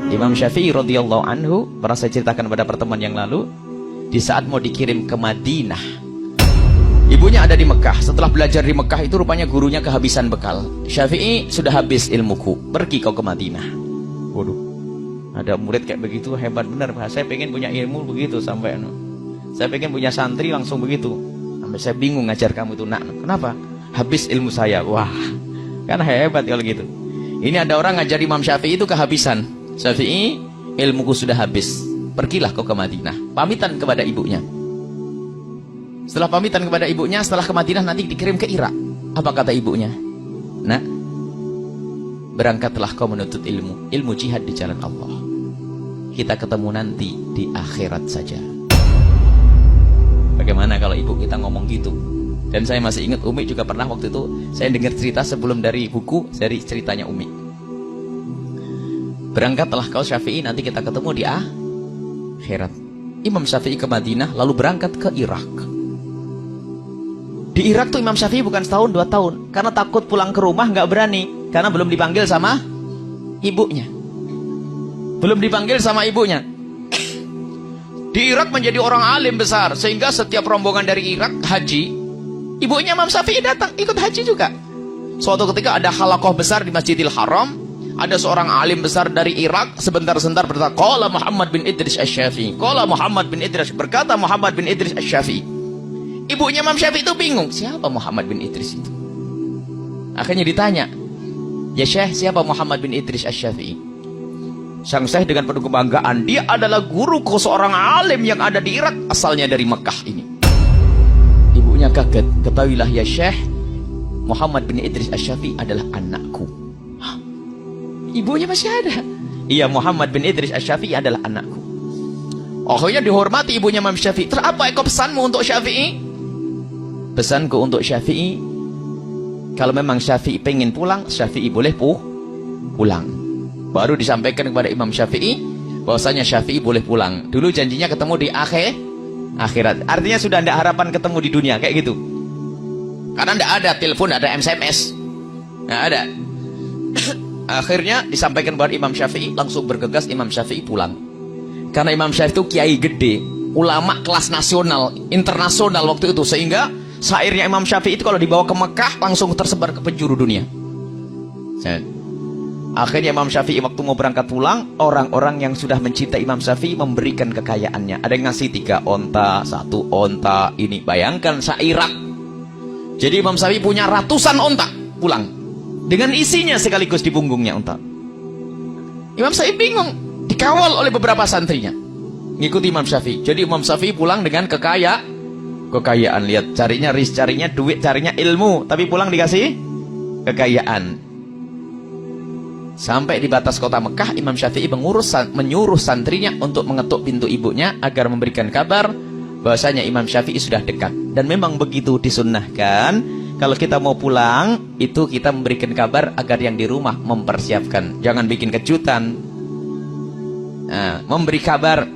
Imam Syafi'i radhiyallahu anhu, pernah saya ceritakan pada pertemuan yang lalu, di saat mau dikirim ke Madinah, ibunya ada di Mekah. Setelah belajar di Mekah itu rupanya gurunya kehabisan bekal. Syafi'i, sudah habis ilmuku, pergi kau ke Madinah. Waduh, ada murid kayak begitu, hebat benar Pak. Saya pengen punya ilmu begitu sampai saya pengen punya santri langsung begitu. Sampai saya bingung ngajar kamu itu nak. Kenapa? Habis ilmu saya. Wah, kan hebat kalau gitu. Ini ada orang ngajar Imam Syafi'i itu kehabisan. Syafi'i, ilmuku sudah habis, pergilah kau ke Madinah. Pamitan kepada ibunya. Setelah pamitan kepada ibunya, setelah ke Madinah nanti dikirim ke Irak. Apa kata ibunya? Nak, berangkatlah kau menuntut ilmu jihad di jalan Allah. Kita ketemu nanti di akhirat saja. Bagaimana kalau ibu kita ngomong gitu? Dan saya masih ingat Umi juga pernah waktu itu saya dengar cerita sebelum dari buku, dari ceritanya Umi. Berangkatlah kau Syafi'i, nanti kita ketemu di akhirat. Imam Syafi'i ke Madinah, lalu berangkat ke Irak. Di Irak tuh Imam Syafi'i bukan setahun 2 tahun, karena takut pulang ke rumah nggak berani, karena belum dipanggil sama ibunya. Belum dipanggil sama ibunya. Di Irak menjadi orang alim besar, sehingga setiap rombongan dari Irak haji, ibunya Imam Syafi'i datang ikut haji juga. Suatu ketika ada halaqah besar di Masjidil Haram. Ada seorang alim besar dari Irak sebentar-sebentar berkata, qala Muhammad bin Idris Asy-Syafi'i. Qala Muhammad bin Idris, berkata Muhammad bin Idris Asy-Syafi'i. Ibunya Imam Syafi'i itu bingung, siapa Muhammad bin Idris itu? Akhirnya ditanya, ya Syekh, siapa Muhammad bin Idris Asy-Syafi'i? Sang Syekh dengan penuh kebanggaan, dia adalah guruku, seorang alim yang ada di Irak, asalnya dari Mekah ini. Ibunya kaget, ketahuilah ya Syekh, Muhammad bin Idris Asy-Syafi'i adalah anakku. Ibunya masih ada. Iya, Muhammad bin Idris Asy-Syafi'i adalah anakku. Akhirnya dihormati ibunya Imam Syafi'i. Terus apa pesanmu untuk Syafi'i? Pesanku untuk Syafi'i, kalau memang Syafi'i pengen pulang, Syafi'i boleh pulang. Baru disampaikan kepada Imam Syafi'i bahwasanya Syafi'i boleh pulang. Dulu janjinya ketemu di akhirat. Artinya sudah tidak harapan ketemu di dunia kayak gitu. Karena tidak ada telepon, tidak ada SMS, nggak ada. Akhirnya disampaikan kepada Imam Syafi'i, langsung bergegas Imam Syafi'i pulang. Karena Imam Syafi'i itu kiai gede, ulama kelas nasional, internasional waktu itu, sehingga syairnya Imam Syafi'i itu kalau dibawa ke Mekah langsung tersebar ke penjuru dunia. Akhirnya Imam Syafi'i waktu mau berangkat pulang, orang-orang yang sudah mencintai Imam Syafi'i memberikan kekayaannya. Ada yang ngasih 3 onta, 1 onta. Ini bayangkan se-Irak. Jadi Imam Syafi'i punya ratusan onta pulang. Dengan isinya sekaligus di punggungnya unta. Imam Syafi'i bingung, dikawal oleh beberapa santrinya, ngikuti Imam Syafi'i. Jadi Imam Syafi'i pulang dengan kekayaan. Lihat, carinya rizki, carinya duit, carinya ilmu, tapi pulang dikasih kekayaan. Sampai di batas kota Mekah, Imam Syafi'i menyuruh santrinya untuk mengetuk pintu ibunya agar memberikan kabar bahwasanya Imam Syafi'i sudah dekat. Dan memang begitu disunnahkan. Kalau kita mau pulang, itu kita memberikan kabar agar yang di rumah mempersiapkan. Jangan bikin kejutan. Nah, memberi kabar.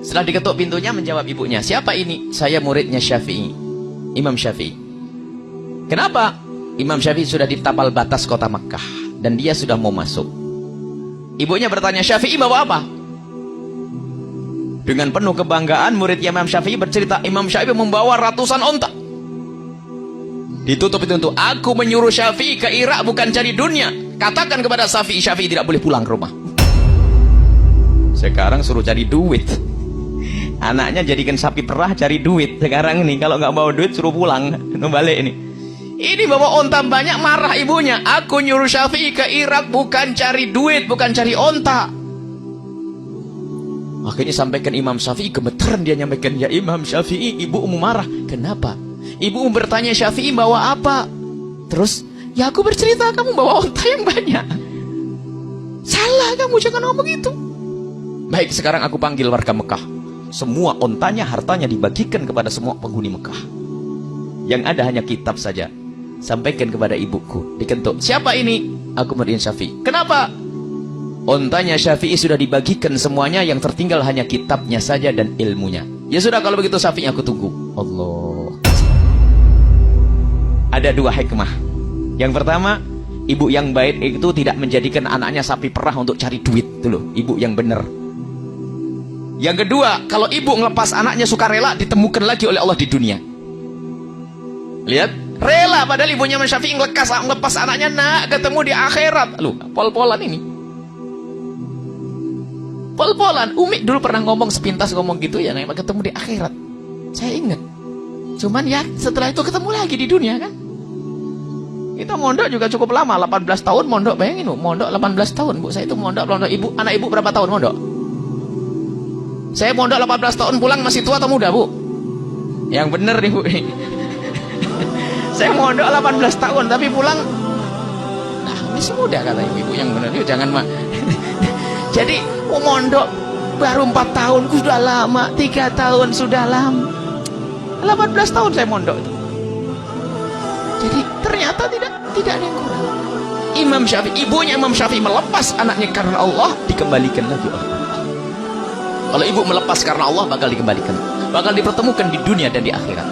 Setelah diketuk pintunya, menjawab ibunya, siapa ini? Saya muridnya Syafi'i, Imam Syafi'i. Kenapa? Imam Syafi'i sudah di tapal batas kota Makkah dan dia sudah mau masuk. Ibunya bertanya, Syafi'i bawa apa? Dengan penuh kebanggaan, muridnya Imam Syafi'i bercerita, Imam Syafi'i membawa ratusan onta. Ditutup itu, aku menyuruh Syafi'i ke Irak bukan cari dunia. Katakan kepada Syafi'i, Syafi'i tidak boleh pulang ke rumah. Sekarang suruh cari duit. Anaknya jadikan sapi perah cari duit. Sekarang ini kalau nggak bawa duit suruh pulang. Balik ini. Ini bawa onta banyak, marah ibunya. Aku nyuruh Syafi'i ke Irak bukan cari duit, bukan cari onta. Akhirnya sampaikan Imam Syafi'i, gemeteran dia nyampaikan, ya Imam Syafi'i, ibumu marah. Kenapa? Ibu bertanya Syafi'i bawa apa? Terus, ya aku bercerita kamu bawa onta yang banyak. Salah kamu, jangan ngomong itu. Baik, sekarang aku panggil warga Mekah. Semua ontanya, hartanya dibagikan kepada semua penghuni Mekah. Yang ada hanya kitab saja. Sampaikan kepada ibuku, dikentuk. Siapa ini? Aku murid Syafi'i. Kenapa? Ontanya Syafi'i sudah dibagikan semuanya, yang tertinggal hanya kitabnya saja dan ilmunya. Ya sudah, kalau begitu Syafi'i aku tunggu. Allah. Ada 2 hikmah. Yang pertama, Ibu yang baik itu tidak menjadikan anaknya sapi perah untuk cari duit. Itu loh, ibu yang benar. Yang kedua, kalau ibu ngelepas anaknya sukarela, ditemukan lagi oleh Allah di dunia. Lihat, rela padahal ibunya Imam Syafi'i ngelepas anaknya, nak ketemu di akhirat. Loh, pol-polan ini. Pol-polan. Umi dulu pernah ngomong sepintas ngomong gitu ya, nak ketemu di akhirat. Saya ingat. Cuman ya setelah itu ketemu lagi di dunia kan. Kita mondok juga cukup lama, 18 tahun mondok, bayangin Bu, mondok 18 tahun Bu. Saya itu mondok ibu, anak ibu berapa tahun mondok? Saya mondok 18 tahun, pulang masih tua atau muda Bu? Yang bener nih Bu. Saya mondok 18 tahun tapi pulang nah masih muda kata ibu yang bener. Yuk jangan mah. Jadi mondok baru 4 tahun sudah lama, 3 tahun sudah lama. 18 tahun saya mondok itu. Jadi ternyata tidak ada yang kurang. Imam Syafi'i, ibunya Imam Syafi'i melepas anaknya karena Allah, dikembalikan lagi oleh Allah. Kalau ibu melepas karena Allah, bakal dikembalikan, bakal dipertemukan di dunia dan di akhirat.